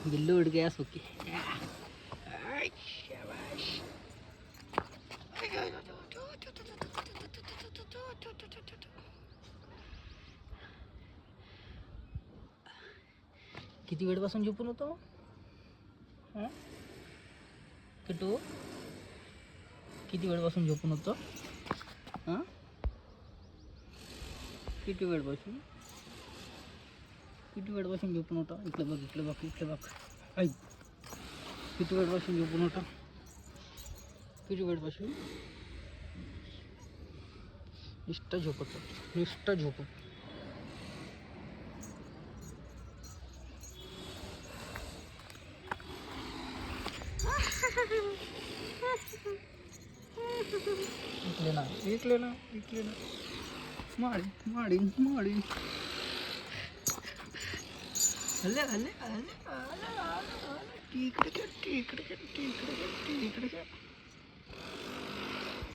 बिल्लू उड़ गया सुखी. किती वेळपासून झोपून होतो किटू? किती वेळपासून झोपून होतो? किती वेळपासून झोपून होता? इकडे बघ, इकडे बघ, इकडे बघ. ऐक, किती वेळपासून झोपून होता? किती वेळपासून? नुसतं झोपत, नुसतं झोपत. इकले ना, इकले ना, इकले ना. माडी माडी माडी. हल्ले हल्ले हल्ले. इकडे